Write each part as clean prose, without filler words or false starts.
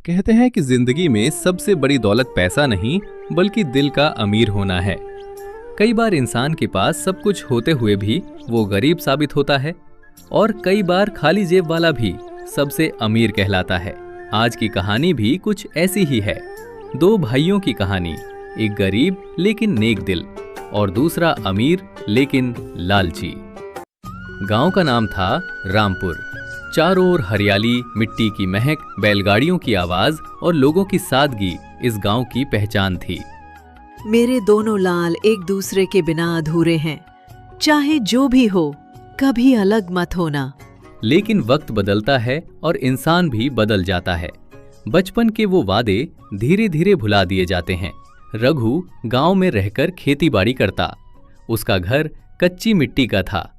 कहते हैं कि जिंदगी में सबसे बड़ी दौलत पैसा नहीं बल्कि दिल का अमीर होना है। कई बार इंसान के पास सब कुछ होते हुए भी वो गरीब साबित होता है और कई बार खाली जेब वाला भी सबसे अमीर कहलाता है। आज की कहानी भी कुछ ऐसी ही है। दो भाइयों की कहानी, एक गरीब लेकिन नेक दिल और दूसरा अमीर लेकिन लालची। गांव का नाम था रामपुर। चारों ओर हरियाली, मिट्टी की महक, बैलगाड़ियों की आवाज और लोगों की सादगी इस गांव की पहचान थी। मेरे दोनों लाल एक दूसरे के बिना अधूरे हैं, चाहे जो भी हो कभी अलग मत होना। लेकिन वक्त बदलता है और इंसान भी बदल जाता है। बचपन के वो वादे धीरे धीरे भुला दिए जाते हैं। रघु गांव में रहकर खेतीबाड़ी करता। उसका घर कच्ची मिट्टी का था।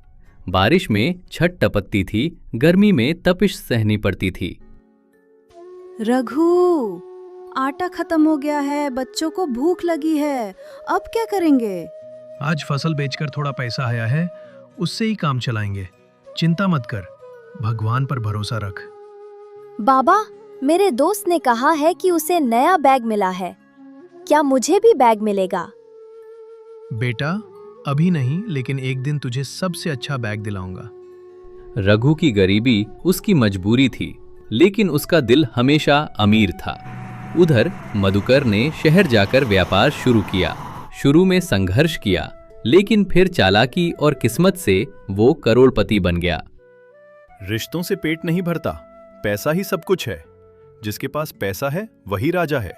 बारिश में छत टपकती थी, गर्मी में तपिश सहनी पड़ती थी। रघु, आटा खत्म हो गया है, बच्चों को भूख लगी है, अब क्या करेंगे? आज फसल बेचकर थोड़ा पैसा आया है, उससे ही काम चलाएंगे। चिंता मत कर, भगवान पर भरोसा रख। बाबा, मेरे दोस्त ने कहा है कि उसे नया बैग मिला है। क्या मुझे भी बैग मिलेगा? बेटा, अभी नहीं, लेकिन एक दिन तुझे सबसे अच्छा बैग दिलाऊंगा। रघु की गरीबी उसकी मजबूरी थी, लेकिन उसका दिल हमेशा अमीर था। उधर मधुकर ने शहर जाकर व्यापार शुरू किया। शुरू में संघर्ष किया, लेकिन फिर चालाकी और किस्मत से वो करोड़पति बन गया। रिश्तों से पेट नहीं भरता, पैसा ही सब कुछ है। जिसके पास पैसा है वही राजा है।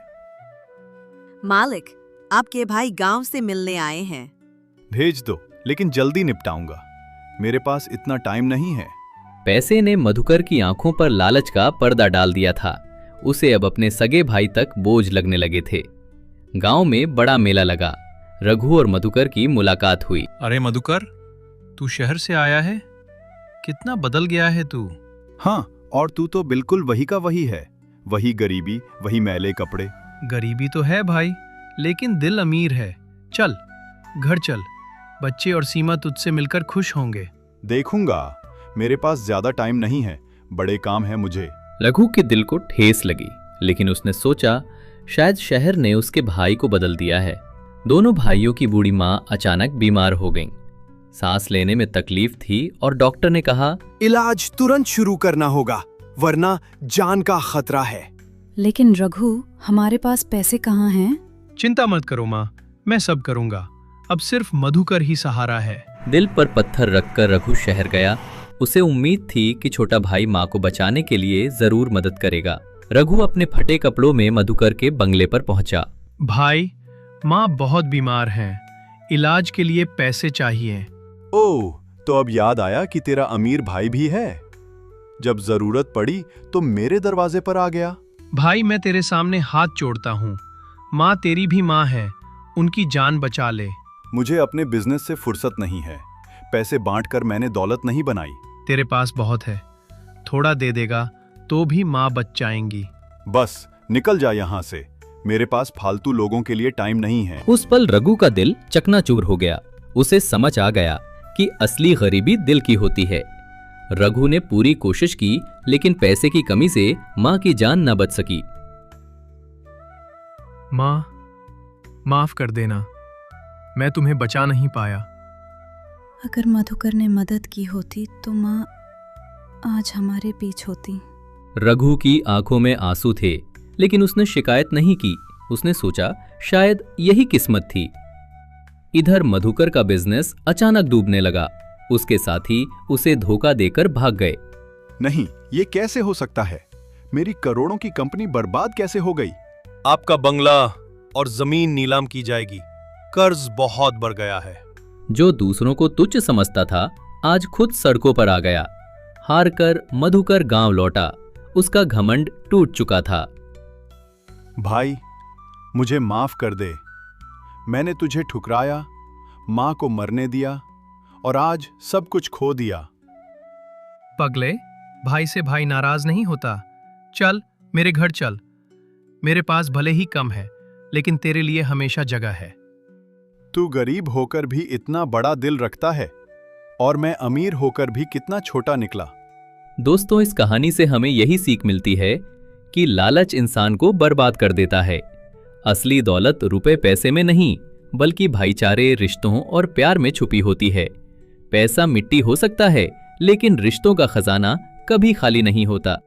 मालिक, आपके भाई गांव से मिलने आए हैं। भेज दो, लेकिन जल्दी निपटाऊंगा। मेरे पास इतना टाइम नहीं है। पैसे ने मधुकर की आंखों पर लालच का पर्दा डाल दिया था। उसे अब अपने सगे भाई तक बोझ लगने लगे थे। गांव में बड़ा मेला लगा। रघु और मधुकर की मुलाकात हुई। अरे मधुकर, तू शहर से आया है? कितना बदल गया है तू। हाँ, और तू तो बिल्कुल वही का वही है। वही गरीबी, वही मैले कपड़े। गरीबी तो है भाई, लेकिन दिल अमीर है। चल घर चल, बच्चे और सीमा तुझसे मिलकर खुश होंगे। देखूंगा, मेरे पास ज्यादा टाइम नहीं है, बड़े काम है मुझे। रघु के दिल को ठेस लगी, लेकिन उसने सोचा शायद शहर ने उसके भाई को बदल दिया है। दोनों भाइयों की बूढ़ी माँ अचानक बीमार हो गईं। सांस लेने में तकलीफ थी और डॉक्टर ने कहा, इलाज तुरंत शुरू करना होगा, वरना जान का खतरा है। लेकिन रघु, हमारे पास पैसे कहाँ हैं? चिंता मत करो माँ, मैं सब करूंगा। अब सिर्फ मधुकर ही सहारा है। दिल पर पत्थर रखकर रघु शहर गया। उसे उम्मीद थी कि छोटा भाई माँ को बचाने के लिए जरूर मदद करेगा। रघु अपने फटे कपड़ों में मधुकर के बंगले पर पहुंचा। भाई, माँ बहुत बीमार हैं, इलाज के लिए पैसे चाहिए। ओह, तो अब याद आया कि तेरा अमीर भाई भी है। जब जरूरत पड़ी तो मेरे दरवाजे पर आ गया। भाई, मैं तेरे सामने हाथ जोड़ता हूँ। माँ तेरी भी माँ है, उनकी जान बचा ले। मुझे अपने बिजनेस से फुर्सत नहीं है। पैसे बांटकर मैंने दौलत नहीं बनाई। तेरे पास बहुत है, थोड़ा दे देगा तो भी माँ बच जाएंगी। बस निकल जा यहाँ से, मेरे पास फालतू लोगों के लिए टाइम नहीं है। उस पल रघु का दिल चकनाचूर हो गया। उसे समझ आ गया कि असली गरीबी दिल की होती है। रघु ने पूरी कोशिश की, लेकिन पैसे की कमी से माँ की जान न बच सकी। माँ, माफ कर देना, मैं तुम्हें बचा नहीं पाया। अगर मधुकर ने मदद की होती तो माँ आज हमारे बीच होती। रघु की आंखों में आंसू थे, लेकिन उसने शिकायत नहीं की। उसने सोचा शायद यही किस्मत थी। इधर मधुकर का बिजनेस अचानक डूबने लगा। उसके साथी उसे धोखा देकर भाग गए। नहीं, ये कैसे हो सकता है? मेरी करोड़ों की कंपनी बर्बाद कैसे हो गई? आपका बंगला और जमीन नीलाम की जाएगी। कर्ज बहुत बढ़ गया है। जो दूसरों को तुच्छ समझता था, आज खुद सड़कों पर आ गया। हार कर मधुकर गांव लौटा। उसका घमंड टूट चुका था। भाई, मुझे माफ कर दे। मैंने तुझे ठुकराया, माँ को मरने दिया और आज सब कुछ खो दिया। पगले, भाई से भाई नाराज नहीं होता। चल मेरे घर चल। मेरे पास भले ही कम है, लेकिन तेरे लिए हमेशा जगह है। तू गरीब होकर भी इतना बड़ा दिल रखता है, और मैं अमीर होकर भी कितना छोटा निकला। दोस्तों, इस कहानी से हमें यही सीख मिलती है कि लालच इंसान को बर्बाद कर देता है। असली दौलत रुपए पैसे में नहीं, बल्कि भाईचारे, रिश्तों और प्यार में छुपी होती है। पैसा मिट्टी हो सकता है, लेकिन रिश्तों का खजाना कभी खाली नहीं होता।